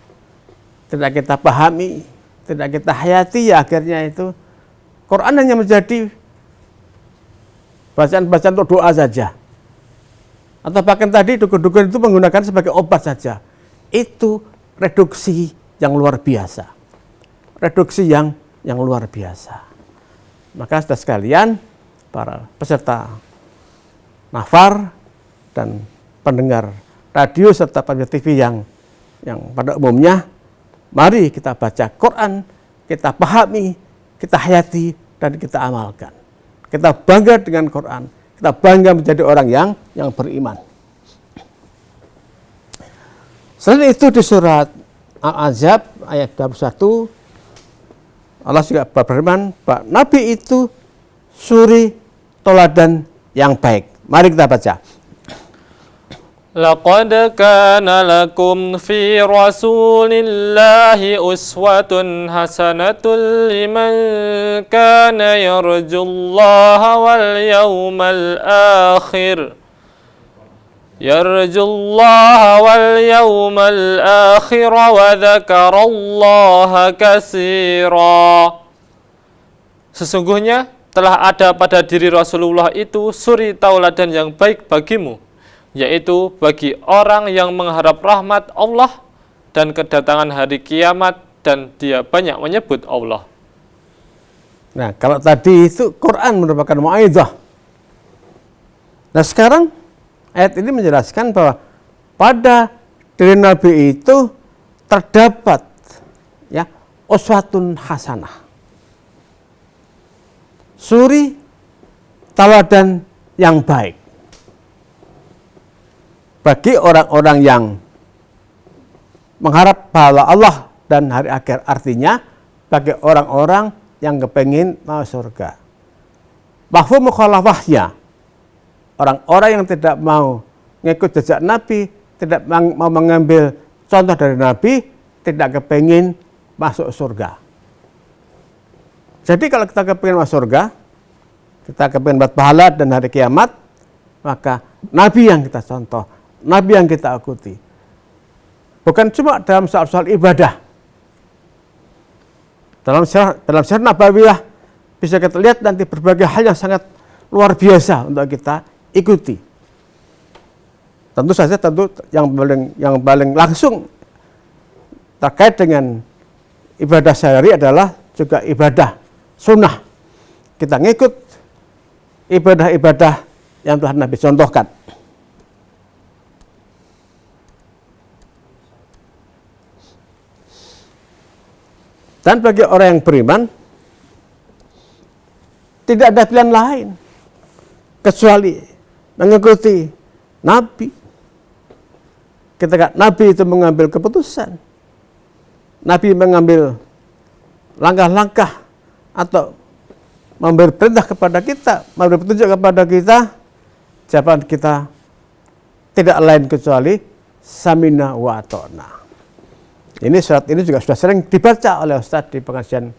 tidak kita pahami, tidak kita hayati, ya akhirnya itu Quran hanya menjadi bacaan-bacaan untuk doa saja. Atau bahkan tadi dukun-dukun itu menggunakan sebagai obat saja. Itu reduksi yang luar biasa. Reduksi yang luar biasa. Maka saudara sekalian, para peserta nafar dan pendengar radio serta pendengar TV yang pada umumnya, mari kita baca Quran, kita pahami, kita hayati, dan kita amalkan. Kita bangga dengan Quran, kita bangga menjadi orang yang beriman. Selain itu di surat Al-Ahzab ayat 21, Allah juga berfirman, Pak Nabi itu suri teladan yang baik. Mari kita baca. Laqad kana lakum fi Rasulillahi uswatun hasanatun liman kana yarjullaha wal yawmal akhir. Yarjullaha wal yawmal akhir wa dzakarallaha katsira. Sesungguhnya telah ada pada diri Rasulullah itu suri tauladan yang baik bagimu, yaitu bagi orang yang mengharap rahmat Allah dan kedatangan hari kiamat, dan dia banyak menyebut Allah. Nah, kalau tadi itu Quran merupakan mau'izah. Nah, sekarang ayat ini menjelaskan bahwa pada diri Nabi itu terdapat ya uswatun hasanah. Suri tauladan yang baik bagi orang-orang yang mengharap pahala Allah dan hari akhir, artinya bagi orang-orang yang kepengin masuk surga. Mafhum mukhalafahnya, orang-orang yang tidak mau ngikut jejak Nabi, tidak mau mengambil contoh dari Nabi, tidak kepengin masuk surga. Jadi kalau kita kepengin masuk surga, kita kepengin dapat pahala dan hari kiamat, maka Nabi yang kita contoh, Nabi yang kita ikuti. bukan cuma dalam soal-soal ibadah. Dalam sejarah Nabawiyah bisa kita lihat nanti berbagai hal yang sangat luar biasa untuk kita ikuti. Tentu saja yang paling langsung terkait dengan ibadah sehari adalah juga ibadah sunnah. Kita ngikut ibadah-ibadah yang telah Nabi contohkan. Dan bagi orang yang beriman, tidak ada pilihan lain kecuali mengikuti Nabi. Ketika Nabi itu mengambil keputusan, Nabi mengambil langkah-langkah atau memberi perintah kepada kita, memberi petunjuk kepada kita, jawaban kita tidak lain kecuali samina wa ata'na. Ini surat ini juga sudah sering dibaca oleh Ustadz di pengajian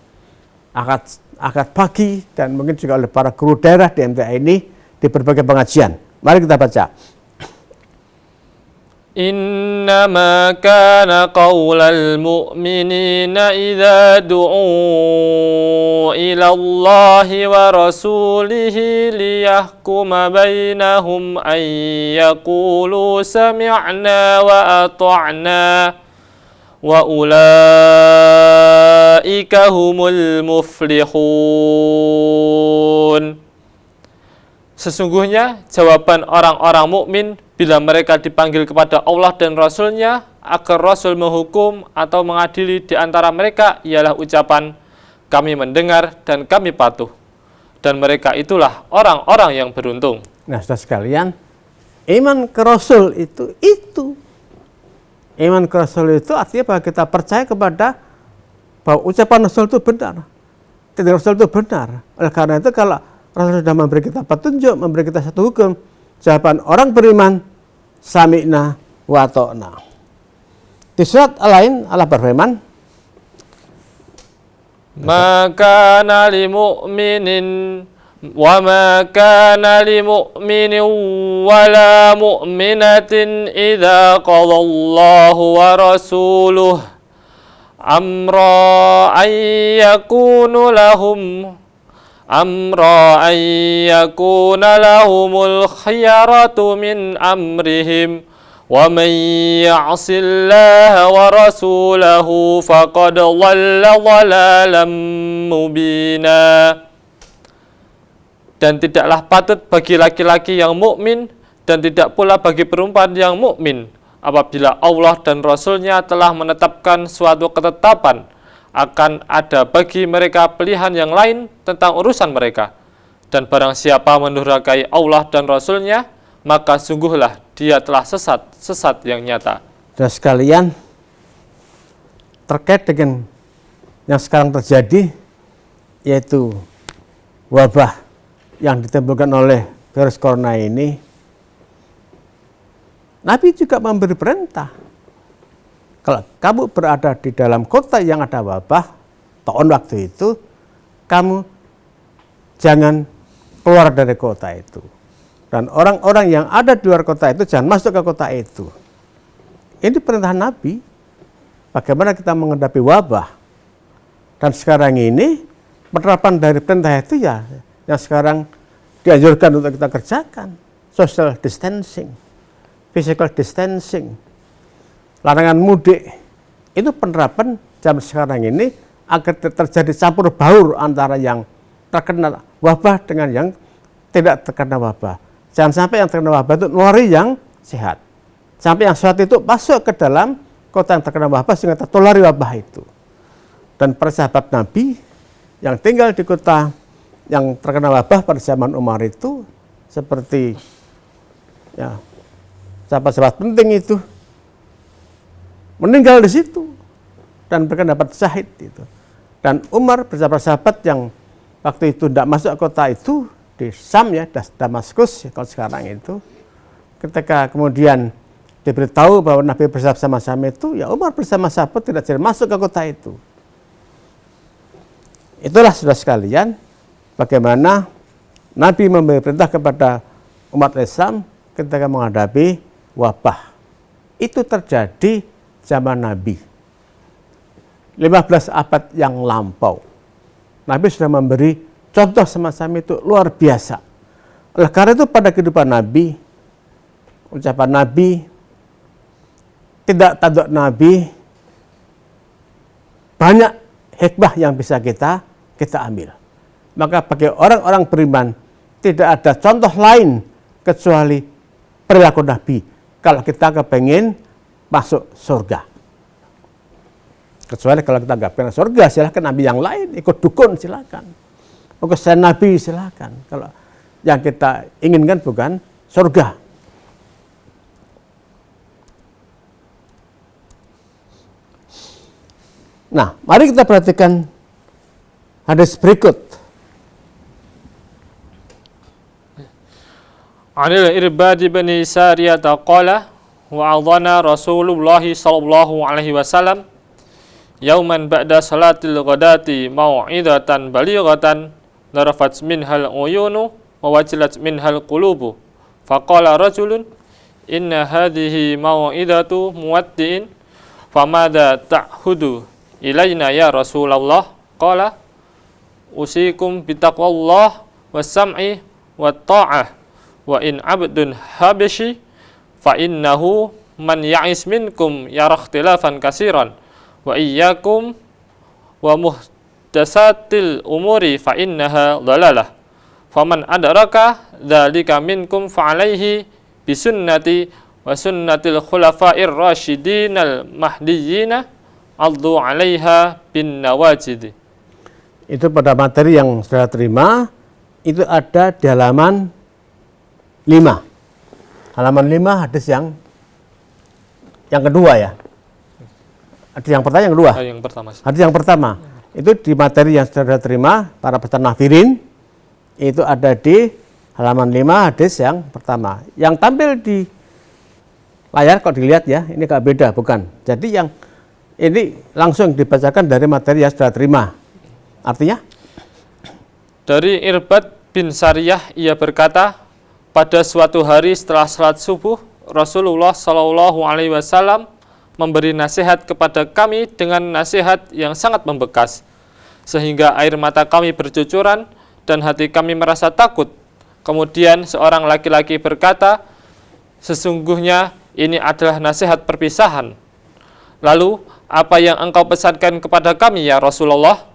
akad pagi dan mungkin juga oleh para guru daerah di MTA ini di berbagai pengajian. Mari kita baca. Innama kana qaulal mu'minina idza du'u ila Allahi wa rasulihi liyahkuma bainahum an yaqulu sami'na wa ata'na wa ulaika humul muflihun. Sesungguhnya jawaban orang-orang mukmin bila mereka dipanggil kepada Allah dan Rasul-Nya agar Rasul menghukum atau mengadili di antara mereka ialah ucapan kami mendengar dan kami patuh. Dan mereka itulah orang-orang yang beruntung. Nah, saudara sekalian, iman ke Rasul itu. Iman ke Rasul itu artinya bahwa kita percaya kepada bahwa ucapan Rasul itu benar. Tidak Rasul itu benar. Oleh karena itu kalau Rasul sudah memberi kita petunjuk, memberi kita satu hukum, jawaban orang beriman, sami'na wa ata'na. Di surat lain Allah berfirman, maka nali mu'minin wa ma kana li mu'minin wa la mu'minatin idza qadallahu wa rasuluhu amra an yakuna lahumul khiyaratu min amrihim wa man ya'sillaha wa rasulahu faqad dhalla dhalalan mubina. Dan tidaklah patut bagi laki-laki yang mukmin dan tidak pula bagi perempuan yang mukmin apabila Allah dan Rasul-Nya telah menetapkan suatu ketetapan akan ada bagi mereka pilihan yang lain tentang urusan mereka. Dan barang siapa mendurhakai Allah dan Rasul-Nya, maka sungguhlah dia telah sesat yang nyata. Dan sekalian, terkait dengan yang sekarang terjadi, yaitu wabah yang ditimbulkan oleh virus corona ini, Nabi juga memberi perintah. Kalau kamu berada di dalam kota yang ada wabah, tahun waktu itu, kamu jangan keluar dari kota itu. Dan orang-orang yang ada di luar kota itu jangan masuk ke kota itu. Ini perintah Nabi. Bagaimana kita menghadapi wabah. Dan sekarang ini, penerapan dari perintah itu ya, yang sekarang dianjurkan untuk kita kerjakan. Social distancing, physical distancing, larangan mudik, itu penerapan zaman sekarang ini agar terjadi campur baur antara yang terkena wabah dengan yang tidak terkena wabah. Jangan sampai yang terkena wabah itu nulari yang sehat. Sampai yang sehat itu masuk ke dalam kota yang terkena wabah sehingga tertulari wabah itu. Dan para sahabat Nabi yang tinggal di kota yang terkena wabah pada zaman Umar itu seperti ya sahabat-sahabat penting itu meninggal di situ dan mereka dapat syahid itu. Dan Umar bersama sahabat yang waktu itu tidak masuk kota itu di Syam ya, Damaskus ya, kalau sekarang itu, ketika kemudian diberitahu bahwa Nabi bersama Syam itu, ya Umar bersama sahabat tidak jadi masuk ke kota itu. Itulah saudara sekalian, bagaimana Nabi memberi perintah kepada umat Islam ketika menghadapi wabah. Itu terjadi zaman Nabi. 15 abad yang lampau. Nabi sudah memberi contoh semacam itu luar biasa. Oleh karena itu pada kehidupan Nabi, ucapan Nabi, tidak tanduk Nabi, banyak hikmah yang bisa kita ambil. Maka bagi orang-orang beriman, tidak ada contoh lain kecuali perilaku Nabi kalau kita kepengen masuk surga. Kecuali kalau kita nggak pengen surga, silahkan Nabi yang lain, ikut dukun silahkan. Ikut Nabi silahkan. Kalau yang kita inginkan bukan surga. Nah, mari kita perhatikan hadis berikut. Anil Irbad bin Sariyah qala wa'adhana Rasulullah sallallahu alaihi wasallam yauman ba'da salatil ghadati mau'idatan balighatan narafat minhal uyunu wa wajilat minhal qulubu faqala rajulun inna hadhihi mau'idatu muwaddi'in famada ta'hudu ilaina ya Rasulullah qala usikum bitaqwallah was-sam'i wat-ta'ah wa in abdun habashi fa innahu man ya'is minkum yara ikhtilafan katsiran wa iyyakum wa muhdatsatil umuri fa innaha dhalalah faman adraka dzalika minkum fa alaihi bisunnati wa sunnatil khulafa'ir rasyidinal mahdiyyin addu 'alaiha bin nawajid. Itu pada materi yang sudah terima, itu ada di halaman 5. Halaman 5 hadis yang kedua ya. Hadis yang pertama yang kedua. Yang pertama. Hadis yang pertama itu di materi yang sudah terima para peserta nafirin, itu ada di halaman 5 hadis yang pertama. Yang tampil di layar kalau dilihat ya, ini agak beda bukan. Jadi yang ini langsung dibacakan dari materi yang sudah terima. Artinya? Dari Irbad bin Sariyah ia berkata, pada suatu hari setelah salat subuh, Rasulullah Shallallahu Alaihi Wasallam memberi nasihat kepada kami dengan nasihat yang sangat membekas, sehingga air mata kami bercucuran dan hati kami merasa takut. Kemudian seorang laki-laki berkata, sesungguhnya ini adalah nasihat perpisahan. Lalu, apa yang engkau pesankan kepada kami ya Rasulullah?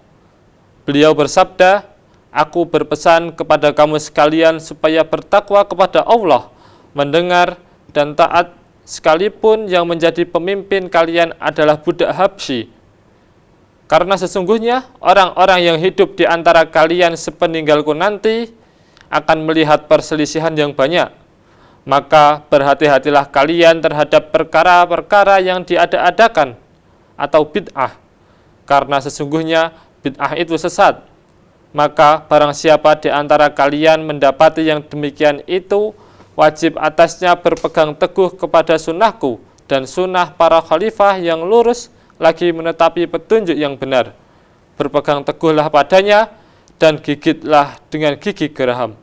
Beliau bersabda, aku berpesan kepada kamu sekalian supaya bertakwa kepada Allah, mendengar dan taat, sekalipun yang menjadi pemimpin kalian adalah budak Habsyi. Karena sesungguhnya orang-orang yang hidup di antara kalian sepeninggalku nanti akan melihat perselisihan yang banyak. Maka berhati-hatilah kalian terhadap perkara-perkara yang diada-adakan atau bid'ah. Karena sesungguhnya bid'ah itu sesat. Maka barang siapa di antara kalian mendapati yang demikian itu, wajib atasnya berpegang teguh kepada sunnahku dan sunnah para khalifah yang lurus, lagi menetapi petunjuk yang benar. Berpegang teguhlah padanya dan gigitlah dengan gigi geraham.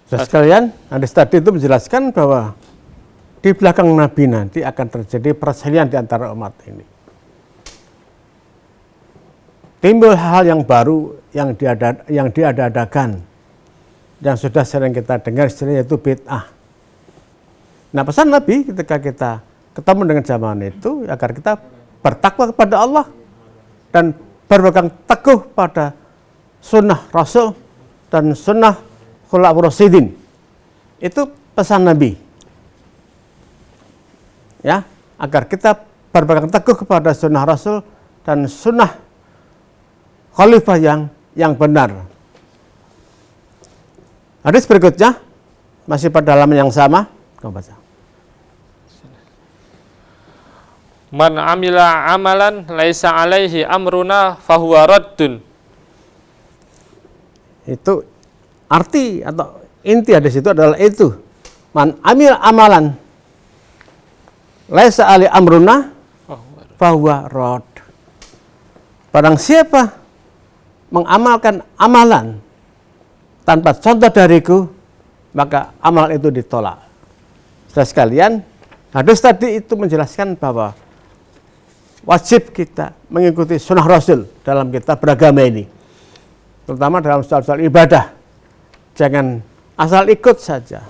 Sekalian, hadis tadi itu menjelaskan bahwa di belakang Nabi nanti akan terjadi perselisihan di antara umat ini. Timbul hal yang baru yang diada-adakan, yang sudah sering kita dengar istilahnya itu bid'ah. Nah, pesan Nabi ketika kita ketemu dengan zaman itu agar kita bertakwa kepada Allah dan berpegang teguh pada sunnah Rasul dan sunnah Khulafaur Rasyidin. Itu pesan Nabi. Ya, agar kita berpegang teguh kepada sunnah Rasul dan sunnah khalifah yang benar. Hadis berikutnya masih pada halaman yang sama, kamu baca. Man amila amalan laisa alaihi amruna fahuwa raddun. Itu arti atau inti hadis itu adalah itu. Man amil amalan laisa alaihi amruna fahuwa radd. Barang siapa mengamalkan amalan tanpa contoh dariku, maka amal itu ditolak. Saudara sekalian, Hadis tadi itu menjelaskan bahwa wajib kita mengikuti sunnah Rasul dalam kita beragama ini, terutama dalam soal-soal ibadah. Jangan asal ikut saja,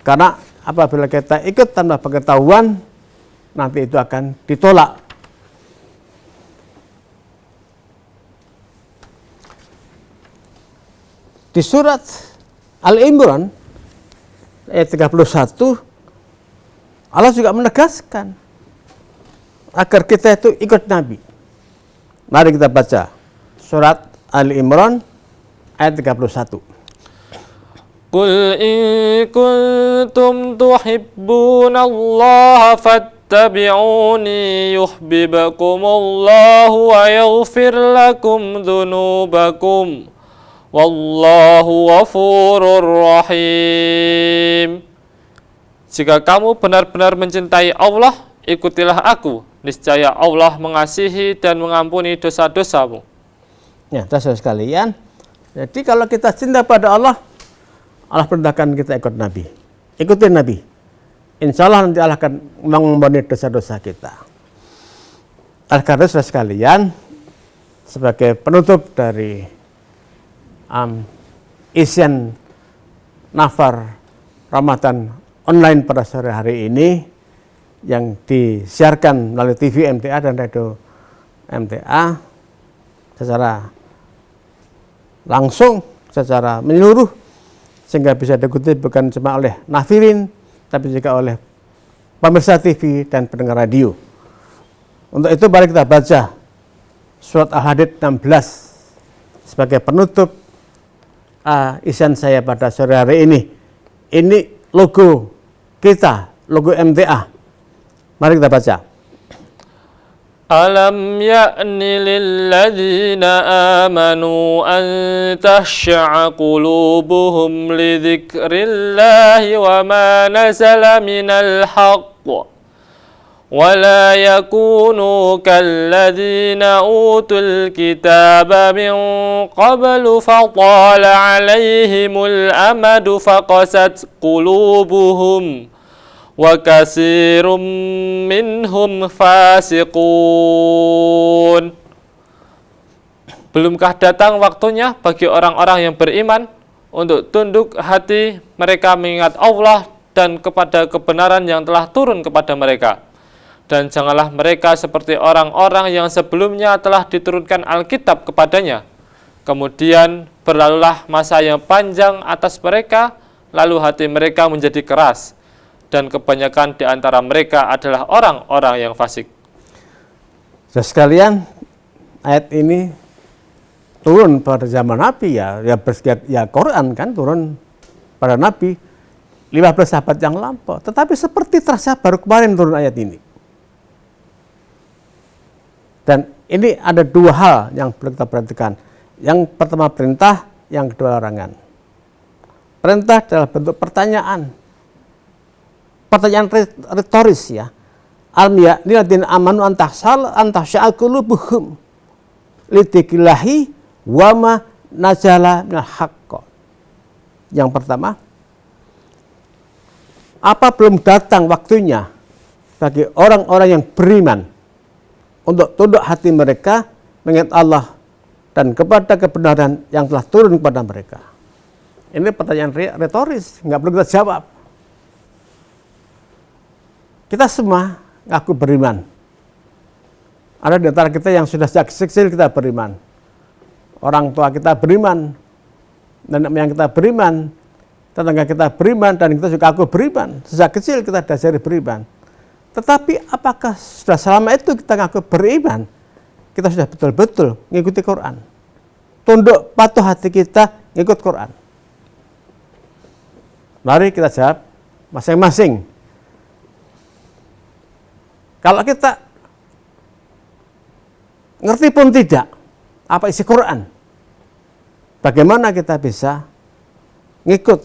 karena apabila kita ikut tanpa pengetahuan, nanti itu akan ditolak. Di surat Al-Imran ayat 31, Allah juga menegaskan agar kita itu ikut Nabi. Mari kita baca surat Al-Imran ayat 31. Qul in kuntum tuhibbunallaha fattabi'uni yuhibbukumullahu wa yaghfir lakum dzunubakum wallahu ghafurur rahim. Jika kamu benar-benar mencintai Allah, ikutilah aku. Niscaya Allah mengasihi dan mengampuni dosa-dosamu. Ya, saudara sekalian. Jadi kalau kita cinta pada Allah, Allah perintahkan kita ikut Nabi. Ikuti Nabi. Insya Allah nanti Allah akan mengampuni dosa-dosa kita. Karena saudara sekalian, sebagai penutup dari isian nafar Ramadan online pada sore hari ini yang disiarkan melalui TV MTA dan radio MTA secara langsung, secara menyeluruh, sehingga bisa diikuti bukan cuma oleh nafirin, tapi juga oleh pemirsa TV dan pendengar radio. Untuk itu mari kita baca surat Al-Hadid 16 sebagai penutup isian saya pada sore hari ini. Ini logo kita, logo MTA. Mari kita baca. Alam ya'ni lilladzina amanu an tash'a qulubuhum li dzikrillahi wa ma nazala minal haqq wa la yakunu kalladzina utul kitaba min qablu fatala 'alaihimul amadu faqasat qulubuhum wa katsirum minhum fasiqun. Belumkah datang waktunya bagi orang-orang yang beriman untuk tunduk hati mereka mengingat Allah dan kepada kebenaran yang telah turun kepada mereka. Dan janganlah mereka seperti orang-orang yang sebelumnya telah diturunkan Alkitab kepadanya. Kemudian berlalulah masa yang panjang atas mereka, lalu hati mereka menjadi keras. Dan kebanyakan di antara mereka adalah orang-orang yang fasik. Saudara sekalian, ayat ini turun pada zaman Nabi ya Quran kan turun pada Nabi 15 abad yang lampau. Tetapi seperti terasa baru kemarin turun ayat ini. Dan ini ada dua hal yang perlu kita perhatikan. Yang pertama perintah, yang kedua larangan. Perintah dalam bentuk pertanyaan. Pertanyaan retoris ya. Almiya niladin amanu antahsya'al qulubuhum lidzikrillahi wa ma nazala minal haqq. Yang pertama, apa belum datang waktunya bagi orang-orang yang beriman untuk tunduk hati mereka mengingat Allah dan kepada kebenaran yang telah turun kepada mereka. Ini pertanyaan retoris, nggak perlu kita jawab. Kita semua ngaku beriman. Ada di antara kita yang sudah sejak kecil kita beriman. Orang tua kita beriman, nenek moyang kita beriman, tetangga kita beriman, dan kita juga aku beriman. Sejak kecil kita diajari beriman. Tetapi apakah sudah selama itu kita ngaku beriman? Kita sudah betul-betul mengikuti Quran. Tunduk patuh hati kita ngikut Quran. Mari kita jawab masing-masing. Kalau kita ngerti pun tidak apa isi Quran, bagaimana kita bisa ngikut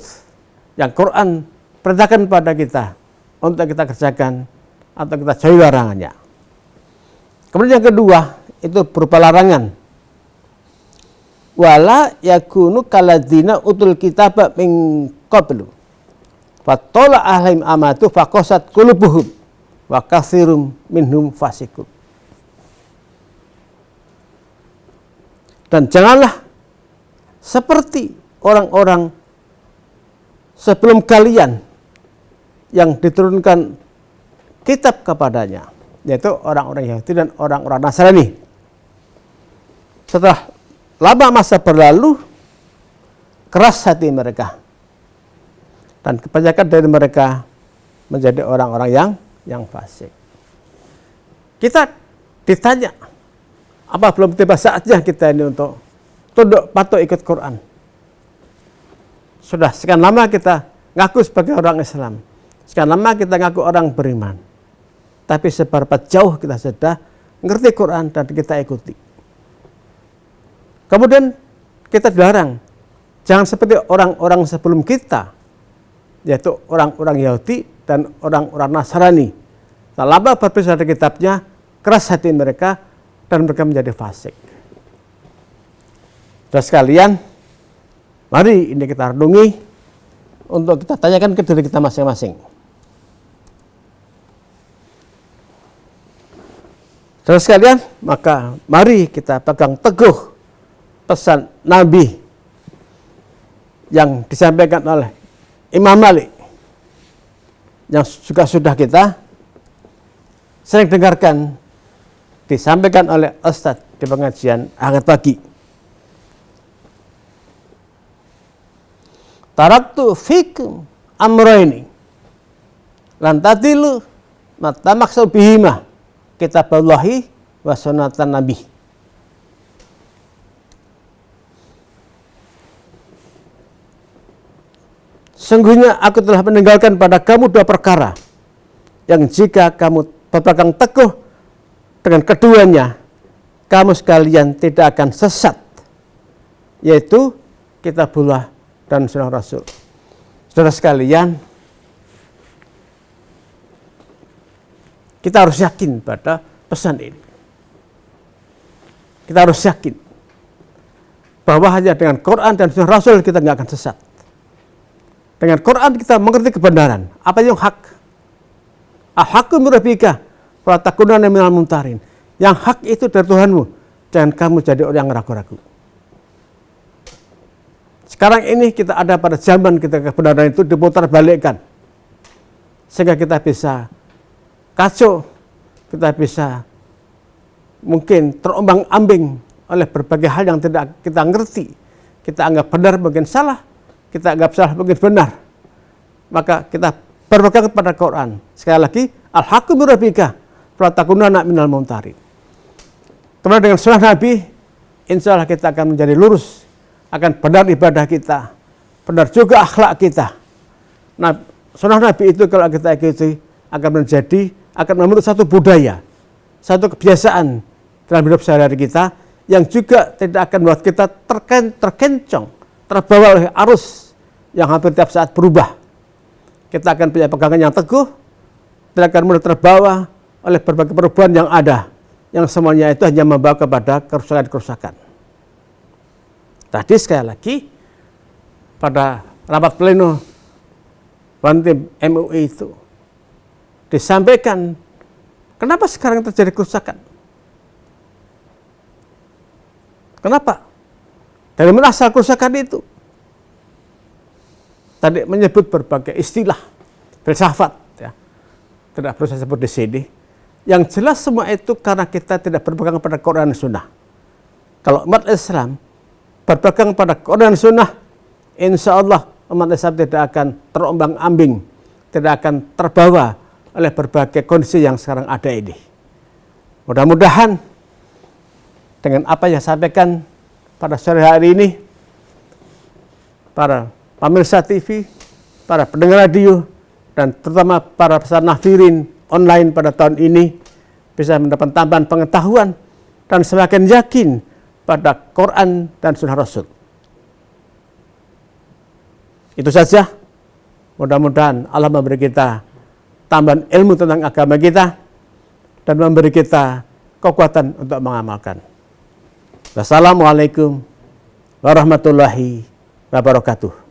yang Quran perintahkan pada kita untuk kita kerjakan atau kita jauhi larangannya. Kemudian yang kedua itu berupa larangan. Wala yakunu kaladzina utul kitaba min qablu Fatola alaihim amatu faqasat qulubuhum wa katsirum minhum fasiqun. Dan janganlah seperti orang-orang sebelum kalian yang diturunkan kitab kepadanya, yaitu orang-orang Yahudi dan orang-orang Nasrani. Setelah lama masa berlalu, keras hati mereka, dan kebanyakan dari mereka menjadi orang-orang yang fasik. Kita ditanya, apa belum tiba saatnya kita ini untuk tunduk patuh ikut Quran? Sudah sekian lama kita ngaku sebagai orang Islam, sekian lama kita ngaku orang beriman, tapi seberapa jauh kita sudah ngerti Quran dan kita ikuti. Kemudian kita dilarang, jangan seperti orang-orang sebelum kita, yaitu orang-orang Yahudi dan orang-orang Nasrani. Lama berpisah dari kitabnya, keras hati mereka, dan mereka menjadi fasik. Saudara sekalian, mari ini kita renungi untuk kita tanyakan ke diri kita masing-masing. Saudara sekalian, maka mari kita pegang teguh pesan Nabi yang disampaikan oleh Imam Malik, yang juga sudah kita sering dengarkan disampaikan oleh Ustadz di pengajian hangat pagi. Taraktu fikum amroini lan tadilu matamaksu bihima kitaballahi wa sunnatan nabi. Sungguhnya aku telah meninggalkan pada kamu dua perkara yang jika kamu berpegang teguh dengan keduanya, kamu sekalian tidak akan sesat, yaitu kitabullah dan sunnah Rasul. Saudara sekalian, kita harus yakin pada pesan ini. Kita harus yakin bahwa hanya dengan Quran dan sunnah Rasul kita nggak akan sesat. Dengan Quran kita mengerti kebenaran, apa yang hak. Al-haqqu min rabbika fala takunanna minal mumtarin. Yang hak itu dari Tuhanmu, jangan kamu jadi orang yang ragu-ragu. Sekarang ini kita ada pada zaman ketika kebenaran itu diputar balikkan, sehingga kita bisa kacau, kita bisa mungkin terombang-ambing oleh berbagai hal yang tidak kita ngerti. Kita anggap benar mungkin salah, kita anggap salah mungkin benar. Maka kita berpegang kepada Quran. Sekali lagi, al-haqqu min rabbika fala takunanna minal mumtarin. Kemudian dengan sunnah Nabi, insya Allah kita akan menjadi lurus, akan benar ibadah kita, benar juga akhlak kita. Nah, sunnah Nabi itu kalau kita ikuti akan membentuk satu budaya, satu kebiasaan dalam hidup sehari-hari kita yang juga tidak akan membuat kita terkencong, terbawa oleh arus yang hampir tiap saat berubah. Kita akan punya pegangan yang teguh, tidak akan mudah terbawa oleh berbagai perubahan yang ada, yang semuanya itu hanya membawa kepada kerusakan-kerusakan. Tadi sekali lagi, pada rapat pleno Bantim MUI itu, disampaikan, kenapa sekarang terjadi kerusakan? Kenapa? Dari mana asal kerusakan itu? Tadi menyebut berbagai istilah, filsafat, ya. Tidak perlu saya sebut di sini. Yang jelas semua itu karena kita tidak berpegang pada Quran dan Sunnah. Kalau umat Islam berpegang pada Quran dan Sunnah, insya Allah umat Islam tidak akan terombang-ambing, tidak akan terbawa oleh berbagai kondisi yang sekarang ada ini. Mudah-mudahan dengan apa yang saya sampaikan pada sore hari ini, para pemirsa TV, para pendengar radio, dan terutama para peserta nafirin online pada tahun ini bisa mendapat tambahan pengetahuan dan semakin yakin pada Quran dan Sunnah Rasul. Itu saja. Mudah-mudahan Allah memberi kita tambahan ilmu tentang agama kita dan memberi kita kekuatan untuk mengamalkan. Wassalamualaikum warahmatullahi wabarakatuh.